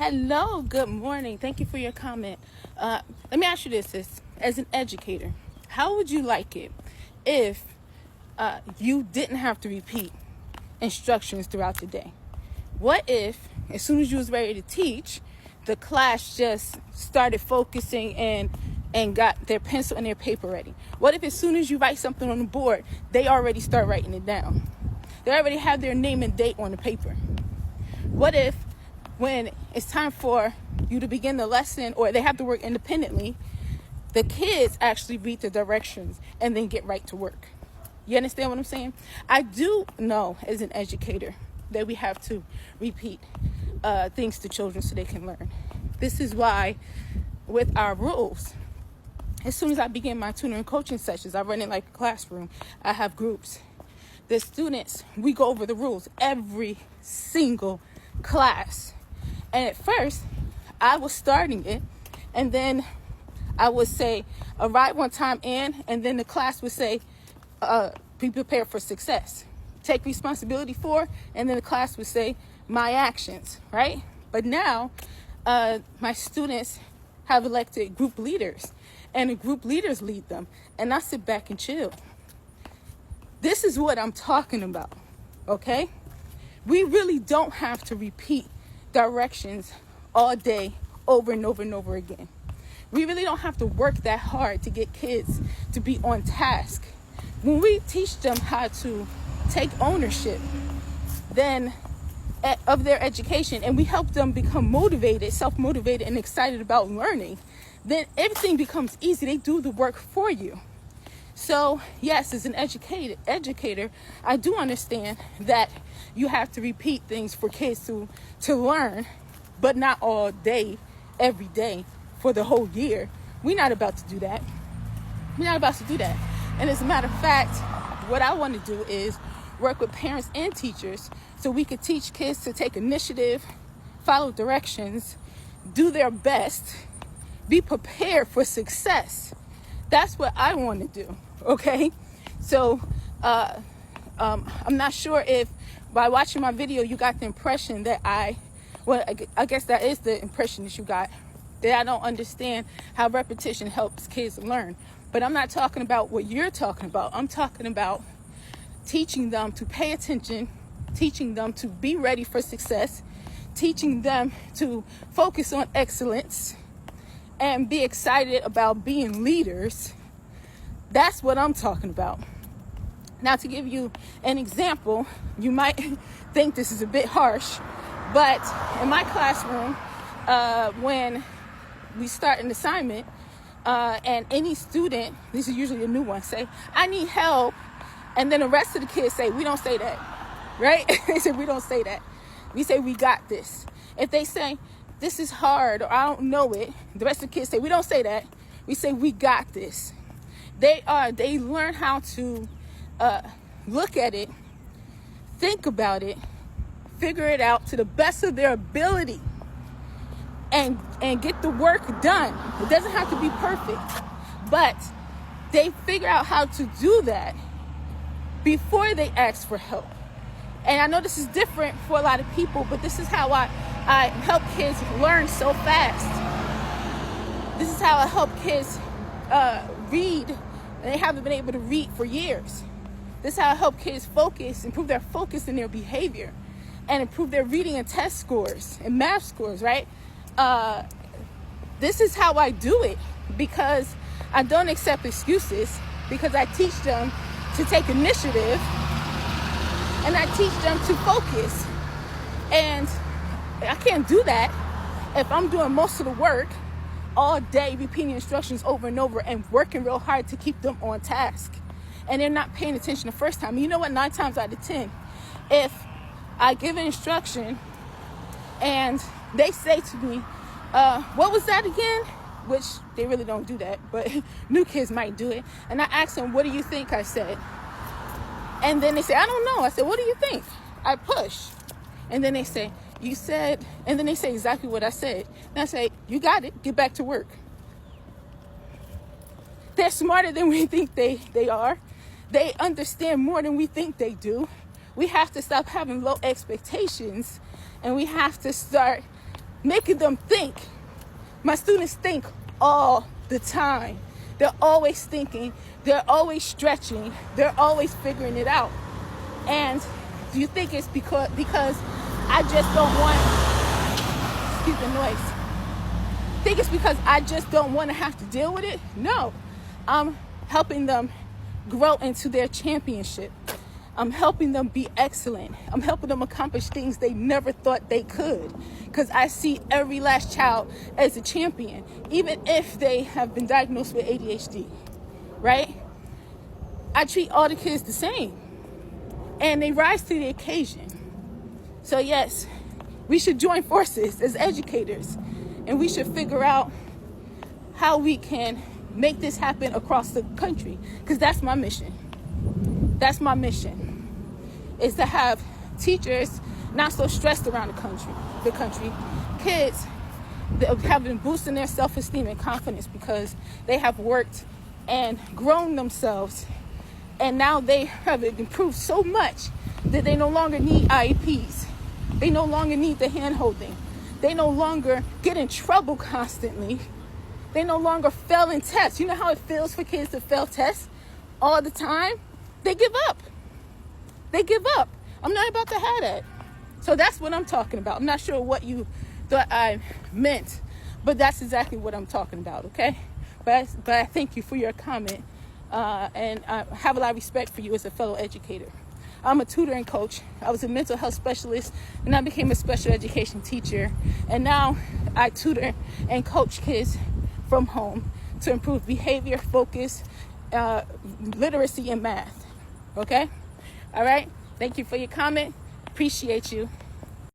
Hello, good morning. Thank you for your comment. Let me ask you this, as an educator, how would you like it if you didn't have to repeat instructions throughout the day? What if, as soon as you was ready to teach, the class just started focusing and got their pencil and their paper ready? What if as soon as you write something on the board, they already start writing it down? They already have their name and date on the paper. What if when it's time for you to begin the lesson, or they have to work independently, the kids actually read the directions and then get right to work? You understand what I'm saying? I do know as an educator that we have to repeat things to children so they can learn. This is why with our rules, as soon as I begin my tutoring coaching sessions, I run it like a classroom. I have groups. The students, we go over the rules every single class. And at first, I was starting it, and then I would say, arrive on time and then the class would say, be prepared for success. Take responsibility for, and then the class would say, my actions, right? But now, my students have elected group leaders, and the group leaders lead them, and I sit back and chill. This is what I'm talking about, okay? We really don't have to repeat directions all day over and over and over again. We really don't have to work that hard to get kids to be on task. When we teach them how to take ownership then of their education, and we help them become motivated, self-motivated, and excited about learning, then everything becomes easy. They do the work for you. So yes, as an educator, I do understand that you have to repeat things for kids to learn, but not all day, every day, for the whole year. We're not about to do that. And as a matter of fact, what I want to do is work with parents and teachers so we could teach kids to take initiative, follow directions, do their best, be prepared for success. That's what I want to do, okay? So I'm not sure if by watching my video you got the impression that I guess that is the impression that you got, that I don't understand how repetition helps kids learn. But I'm not talking about what you're talking about. I'm talking about teaching them to pay attention, teaching them to be ready for success, teaching them to focus on excellence, and be excited about being leaders. That's what I'm talking about. Now, to give you an example, you might think this is a bit harsh, but in my classroom, when we start an assignment, and any student, this is usually a new one, say, I need help, and then the rest of the kids say, we don't say that, right? They say, we don't say that. We say, we got this. If they say, this is hard, or I don't know it, the rest of the kids say, we don't say that. We say, we got this. They learn how to look at it, think about it, figure it out to the best of their ability, and get the work done. It doesn't have to be perfect, but they figure out how to do that before they ask for help. And I know this is different for a lot of people, but this is how I help kids learn so fast. This is how I help kids read, and they haven't been able to read for years. This is how I help kids focus, improve their focus and their behavior, and improve their reading and test scores and math scores, right? This is how I do it, because I don't accept excuses, because I teach them to take initiative, and I teach them to focus. And I can't do that if I'm doing most of the work all day, repeating instructions over and over and working real hard to keep them on task, and they're not paying attention the first time. You know what? 9 times out of 10, if I give an instruction and they say to me, what was that again? Which they really don't do that, but new kids might do it. And I ask them, what do you think I said? And then they say, I don't know. I said, what do you think? I push. And then they say, you said, and then they say exactly what I said. And I say, you got it. Get back to work. They're smarter than we think they are. They understand more than we think they do. We have to stop having low expectations, and we have to start making them think. My students think all the time. They're always thinking, they're always stretching, they're always figuring it out. And do you think it's because I just don't want, excuse the noise, think it's because I just don't want to have to deal with it? No. I'm helping them grow into their championship. I'm helping them be excellent. I'm helping them accomplish things they never thought they could. Because I see every last child as a champion, even if they have been diagnosed with ADHD, right? I treat all the kids the same. And they rise to the occasion. So yes, we should join forces as educators. And we should figure out how we can make this happen across the country. Because that's my mission. That's my mission, is to have teachers not so stressed around the country. Kids that have been boosting their self-esteem and confidence because they have worked and grown themselves. And now they have improved so much that they no longer need IEPs. They no longer need the hand-holding. They no longer get in trouble constantly. They no longer fail in tests. You know how it feels for kids to fail tests all the time? They give up. They give up. I'm not about to have that. So that's what I'm talking about. I'm not sure what you thought I meant, but that's exactly what I'm talking about, okay? But I thank you for your comment, and I have a lot of respect for you as a fellow educator. I'm a tutor and coach. I was a mental health specialist, and I became a special education teacher. And now I tutor and coach kids from home to improve behavior, focus, literacy, and math. Okay? All right? Thank you for your comment. Appreciate you.